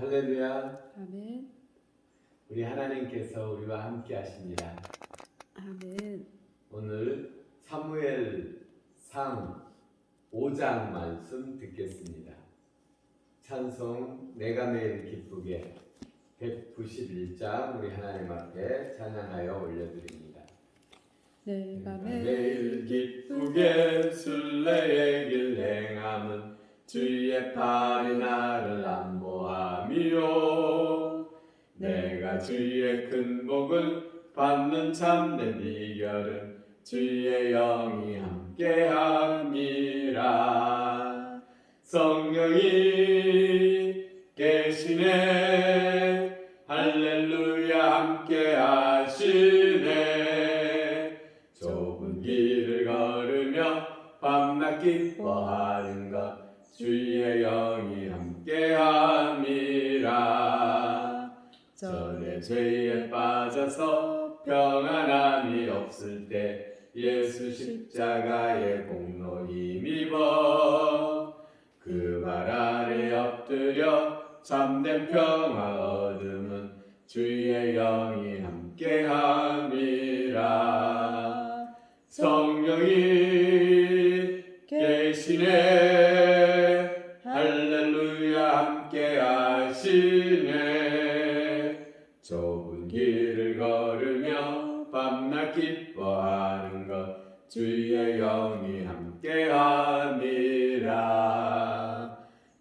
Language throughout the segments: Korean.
할렐루야. 아멘. 우리 하나님께서 우리와 함께 하십니다. 아멘. 오늘 사무엘상 5장 말씀 듣겠습니다. 찬송 내가 매일 기쁘게 191장 우리 하나님 앞에 찬양하여 올려드립니다. 내가 매일 기쁘게 순례의 길 행함은 주의 팔이 나를 안보함이요. 내가 주의 큰 복을 받는 참된 비결은 주의 영이 함께함이라. 성령이 계시네, 할렐루야 함께하시네. 좁은 길을 걸으며 밤낮 기뻐하는 것 주의 영이 함께함이라. 전에 죄에 빠져서 평안함이 없을 때 예수 십자가의 공로 힘입어 그 발 아래 엎드려 참된 평화 얻음은 주의 영이 함께함이라. 성령이 계시네, 할렐루야 함께하시네. 좁은 길을 걸으며 밤낮 기뻐하는 것 주의 영이 함께함이라.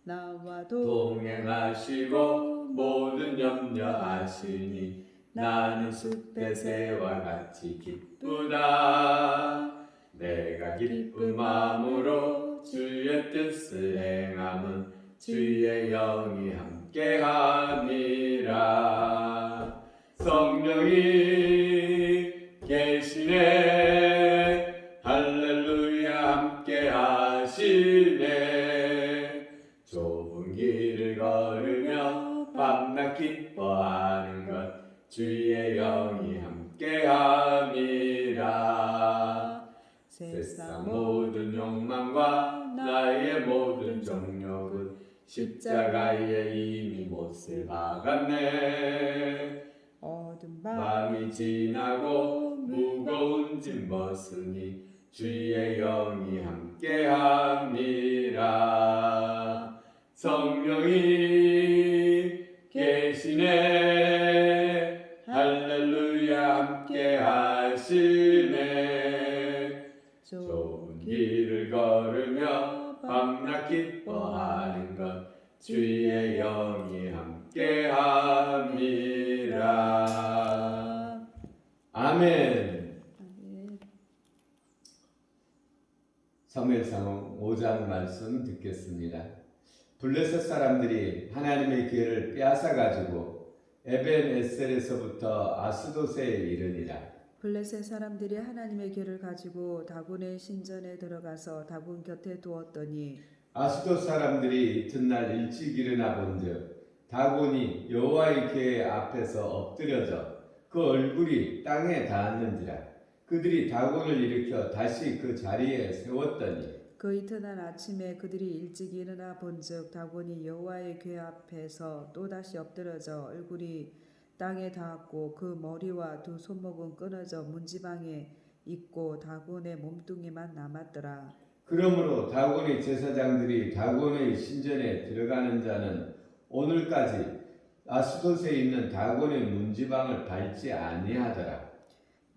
나와 동행하시고 모든 염려하시니 나는 숲의 새와 같이 기쁘다. 내가 기쁜 마음으로 주의 뜻을 행함은 주의 영이 함께함이라. 성령이 계시네, 할렐루야 함께하시네. 좁은 길을 걸으며 밤낮 기뻐하는 것 주의 영이 함께함이라. 세상 모든 욕망과 나의 모든 정욕은 십자가에 이미 못을 박았네. 어둠 밤이 지나고 무거운 짐 벗으니 주의 영이 함께함이라. 성령이 계시네, 할렐루야 함께하시네. 좁은 길을 걸으며 밤낮 기뻐하는 것 주의 영이 함께함이라. 아멘. 아멘. 사무엘상 5장 말씀 듣겠습니다. 블레셋 사람들이 하나님의 기회를 빼앗아 가지고 에벤에셀에서부터 아스돗에 이르니라. 블레셋 사람들이 하나님의 길을 가지고 다곤의 신전에 들어가서 다곤 곁에 두었더니 아스돗 사람들이 이튿날 일찍 일어나 본즉 다곤이 여호와의 궤 앞에서 엎드려져 그 얼굴이 땅에 닿았는지라. 그들이 다곤을 일으켜 다시 그 자리에 세웠더니 그 이튿날 아침에 그들이 일찍 일어나 본즉 다곤이 여호와의 궤 앞에서 또다시 엎드려져 얼굴이 땅에 닿았고 그 머리와 두 손목은 끊어져 문지방에 있고 다곤의 몸뚱이만 남았더라. 그러므로 다곤의 제사장들이 다곤의 신전에 들어가는 자는 오늘까지 아스돗에 있는 다곤의 문지방을 밟지 아니하더라.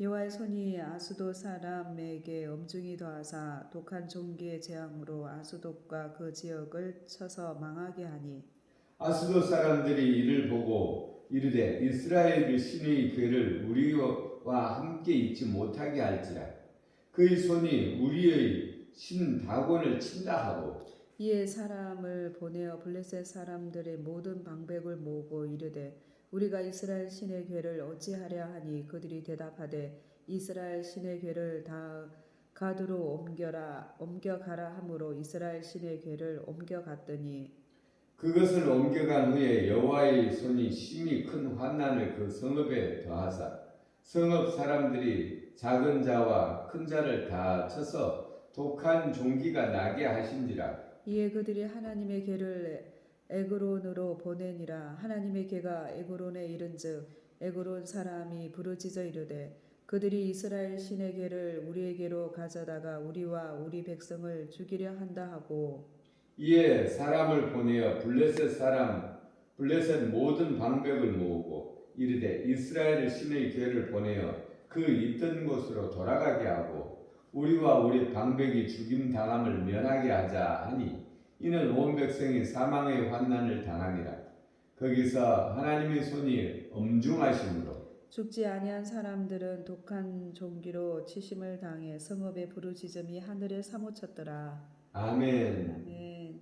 여호와의 손이 아스돗 사람에게 엄중히 더하사 독한 종기의 재앙으로 아스돗과 그 지역을 쳐서 망하게 하니 아스돗 사람들이 이를 보고 이르되 이스라엘 신의 궤를 우리와 함께 있지 못하게 할지라. 그의 손이 우리의 신 다곤을 친다 하고 이에 사람을 보내어 블레셋 사람들의 모든 방백을 모으고 이르되 우리가 이스라엘 신의 궤를 어찌하랴 하니 그들이 대답하되 이스라엘 신의 궤를 다 가드로 옮겨가라 하므로 이스라엘 신의 궤를 옮겨갔더니 그것을 옮겨간 후에 여호와의 손이 심히 큰 환난을 그 성읍에 더하사 성읍 사람들이 작은 자와 큰 자를 다 쳐서 독한 종기가 나게 하신지라. 이에 그들이 하나님의 궤를 에그론으로 보내니라. 하나님의 괴가 에그론에 이른즉 에그론 사람이 부르짖어 이르되 그들이 이스라엘 신의 괴를 우리에게로 가져다가 우리와 우리 백성을 죽이려 한다 하고 이에 사람을 보내어 블레셋 모든 방백을 모으고 이르되 이스라엘 신의 괴를 보내어 그 있던 곳으로 돌아가게 하고 우리와 우리 방백이 죽임 당함을 면하게 하자 하니 이는 온 백성이 사망의 환난을 당하니라. 거기서 하나님의 손이 엄중하심으로 죽지 아니한 사람들은 독한 종기로 치심을 당해 성읍의 부르짖음이 하늘에 사무쳤더라. 아멘. 아멘.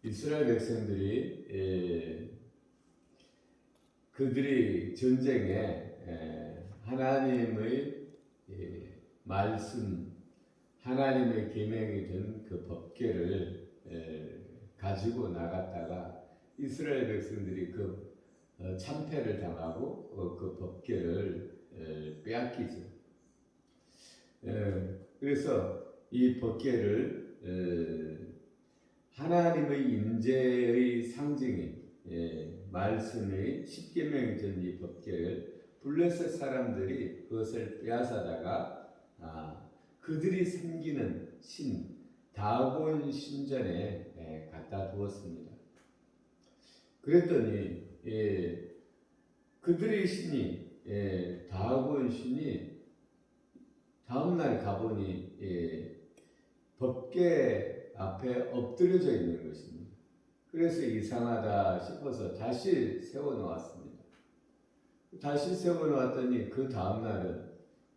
이스라엘 백성들이 그들이 전쟁에 하나님의 말씀, 하나님의 계명이 된 그 법궤를 가지고 나갔다가 이스라엘 백성들이 그 참패를 당하고 그 법궤를 빼앗기죠. 그래서 이 법궤를 하나님의 임재의 상징인 말씀의 십계명이 된 이 법궤를 블레셋 사람들이 그것을 빼앗아다가 그들이 섬기는 신 다곤 신전에 갖다 두었습니다. 그랬더니 그들의 신이 다곤 신이 다음날 가보니 법궤 앞에 엎드려져 있는 것입니다. 그래서 이상하다 싶어서 다시 세워놓았습니다. 다시 세워놓았더니 그 다음날은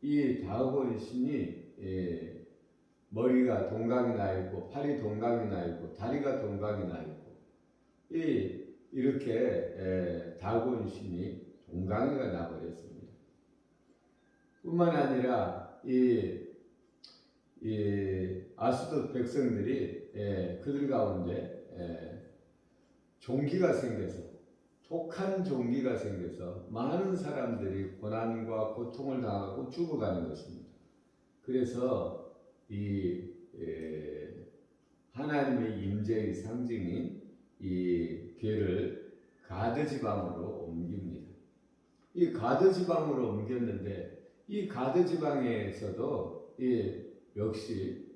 이 다곤 신이 머리가 동강이 나 있고 팔이 동강이 나 있고 다리가 동강이 나 있고 이렇게 다곤 신이 동강이가 나버렸습니다. 뿐만 아니라 이 아스돗 백성들이 그들 가운데 종기가 생겨서 독한 종기가 생겨서 많은 사람들이 고난과 고통을 당하고 죽어가는 것입니다. 그래서 이 하나님의 임재의 상징인 이 괴를 가드 지방으로 옮깁니다. 이 가드 지방으로 옮겼는데 이 가드 지방에서도 역시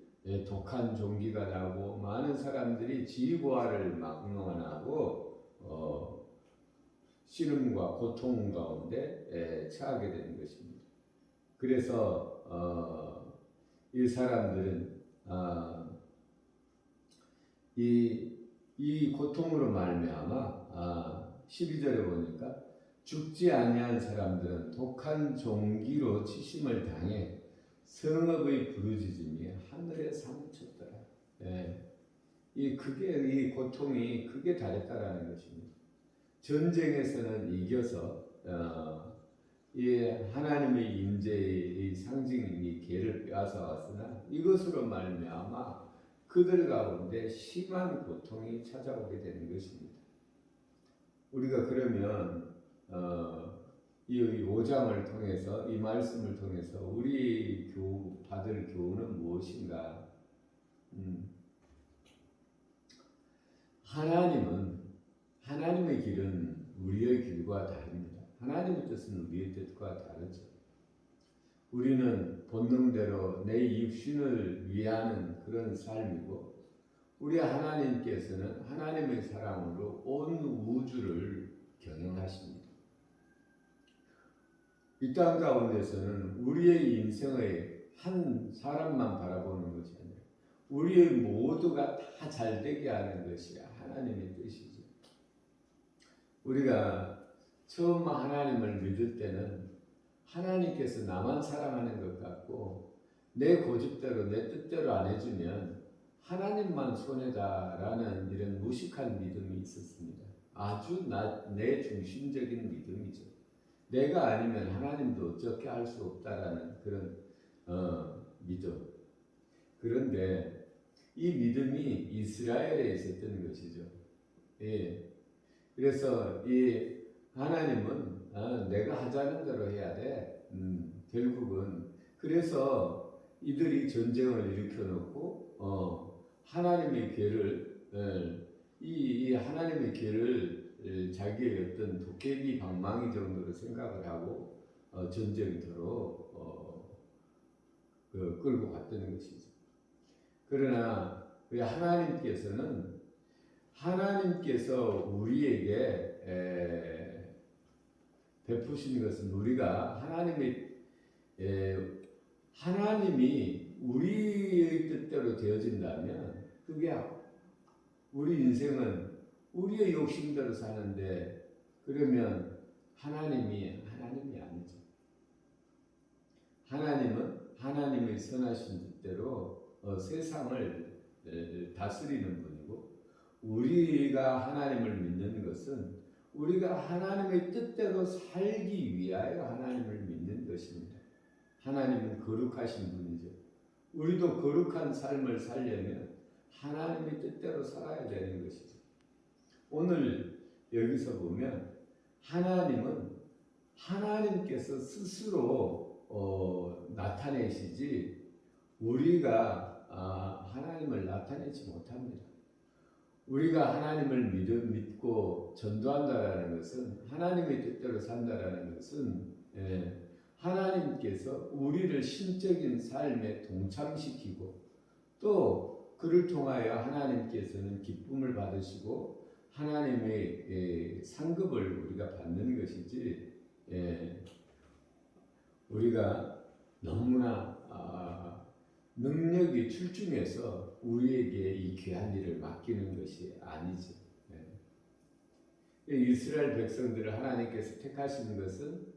독한 종기가 나고 많은 사람들이 지위고하를 막론하고 씨름과 고통 가운데 처하게 되는 것입니다. 그래서 이 사람들은 이 고통으로 말미암아 12절에 보니까 죽지 아니한 사람들은 독한 종기로 치심을 당해 성읍의 부르짖음이 하늘에 사무쳤더라. 이 고통이 크게 달했다라는 것입니다. 전쟁에서는 이겨서 이 하나님의 임재의 상징인 이 괴를 빼앗아 왔으나 이것으로 말미암아 그들 가운데 심한 고통이 찾아오게 되는 것입니다. 우리가 그러면 이 5장을 통해서 이 말씀을 통해서 우리 받을 교훈은 무엇인가? 하나님의 길은 우리의 길과 다릅니다. 하나님의 뜻은 우리의 뜻과 다르죠. 우리는 본능대로 내 입신을 위하는 그런 삶이고 우리 하나님께서는 하나님의 사랑으로 온 우주를 경영하십니다. 이 땅 가운데서는 우리의 인생의 한 사람만 바라보는 것이 아니라 우리의 모두가 다 잘되게 하는 것이 하나님의 뜻이죠. 우리가 처음 하나님을 믿을 때는 하나님께서 나만 사랑하는 것 같고 내 고집대로 내 뜻대로 안 해주면 하나님만 손해다라는 이런 무식한 믿음이 있었습니다. 아주 내 중심적인 믿음이죠. 내가 아니면 하나님도 어떻게 할 수 없다라는 그런 믿음. 그런데 이 믿음이 이스라엘에 있었던 것이죠. 그래서 이 하나님은 내가 하자는 대로 해야 돼. 결국은 그래서 이들이 전쟁을 일으켜 놓고 하나님의 죄를 이 하나님의 죄를 자기의 어떤 도깨비 방망이 정도로 생각을 하고 전쟁터로 끌고 갔다는 것이죠. 그러나 하나님께서 우리에게 베푸신 것은 우리가 하나님이 우리의 뜻대로 되어진다면 그게 우리 인생은 우리의 욕심대로 사는데 그러면 하나님이 아니죠. 하나님은 하나님의 선하신 뜻대로 세상을 다스리는 분이고 우리가 하나님을 믿는 것은 우리가 하나님의 뜻대로 살기 위하여 하나님을 믿는 것입니다. 하나님은 거룩하신 분이죠. 우리도 거룩한 삶을 살려면 하나님의 뜻대로 살아야 되는 것이죠. 오늘 여기서 보면 하나님께서 스스로 나타내시지 우리가 하나님을 나타내지 못합니다. 우리가 하나님을 믿고 전도한다라는 것은 하나님의 뜻대로 산다라는 것은 하나님께서 우리를 신적인 삶에 동참시키고 또 그를 통하여 하나님께서는 기쁨을 받으시고 하나님의 상급을 우리가 받는 것이지 우리가 너무나 능력이 출중해서 우리에게 이 귀한 일을 맡기는 것이 아니죠. 이스라엘 백성들을 하나님께서 택하시는 것은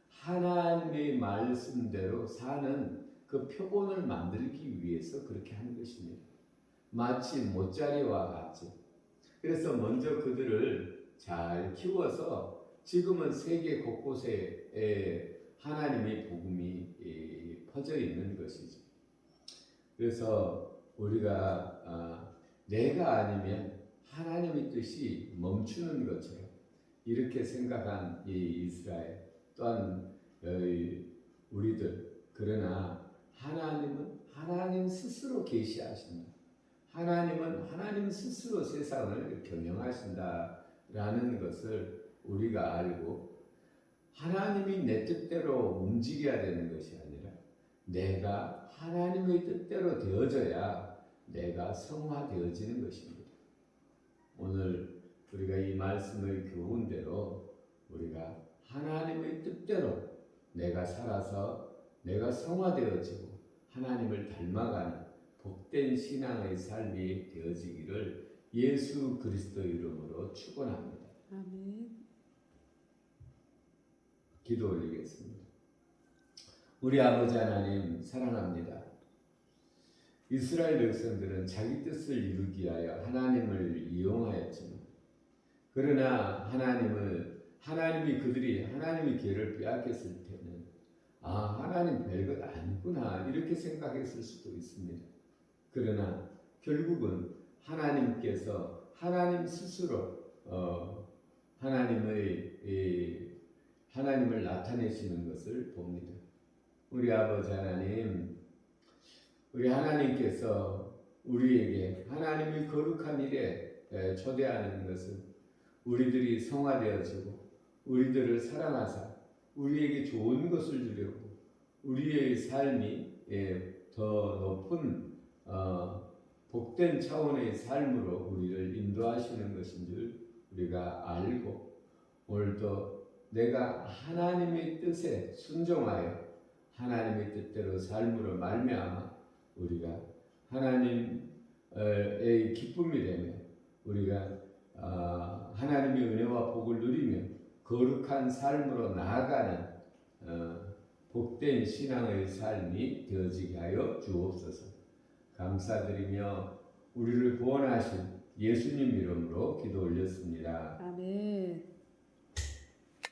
하나님의 말씀대로 사는 그 표본을 만들기 위해서 그렇게 하는 것입니다. 마치 못자리와 같이. 그래서 먼저 그들을 잘 키워서 지금은 세계 곳곳에 하나님의 복음이 퍼져 있는 것이죠. 그래서 우리가 내가 아니면 하나님의 뜻이 멈추는 것처럼 이렇게 생각한 이 이스라엘 또한 우리들 그러나 하나님은 하나님 스스로 계시하신다. 하나님은 하나님 스스로 세상을 경영하신다라는 것을 우리가 알고 하나님이 내 뜻대로 움직여야 되는 것이 아니라 내가 하나님의 뜻대로 되어져야 내가 성화되어지는 것입니다. 오늘 우리가 이 말씀의 교훈대로 우리가 하나님의 뜻대로 내가 살아서 내가 성화되어지고 하나님을 닮아가는 복된 신앙의 삶이 되어지기를 예수 그리스도 이름으로 축원합니다. 아멘. 기도 올리겠습니다. 우리 아버지 하나님 사랑합니다. 이스라엘 백성들은 자기 뜻을 이루기 위하여 하나님을 이용하였지만 그러나 하나님이 그들이 하나님의 길을 빼앗겼을 때는 하나님 별것 아니구나 이렇게 생각했을 수도 있습니다. 그러나 결국은 하나님께서 하나님 스스로 하나님을 나타내시는 것을 봅니다. 우리 아버지 하나님, 우리 하나님께서 우리에게 하나님의 거룩한 일에 초대하는 것은 우리들이 성화되어지고 우리들을 사랑하사 우리에게 좋은 것을 주려고 우리의 삶이 더 높은 복된 차원의 삶으로 우리를 인도하시는 것인 줄 우리가 알고 오늘도 내가 하나님의 뜻에 순종하여 하나님의 뜻대로 삶으로 말미암아 우리가 하나님의 기쁨이 되며 우리가 하나님의 은혜와 복을 누리며 거룩한 삶으로 나아가는 복된 신앙의 삶이 되어지게 하여 주옵소서. 감사드리며 우리를 구원하신 예수님 이름으로 기도 올렸습니다. 아멘.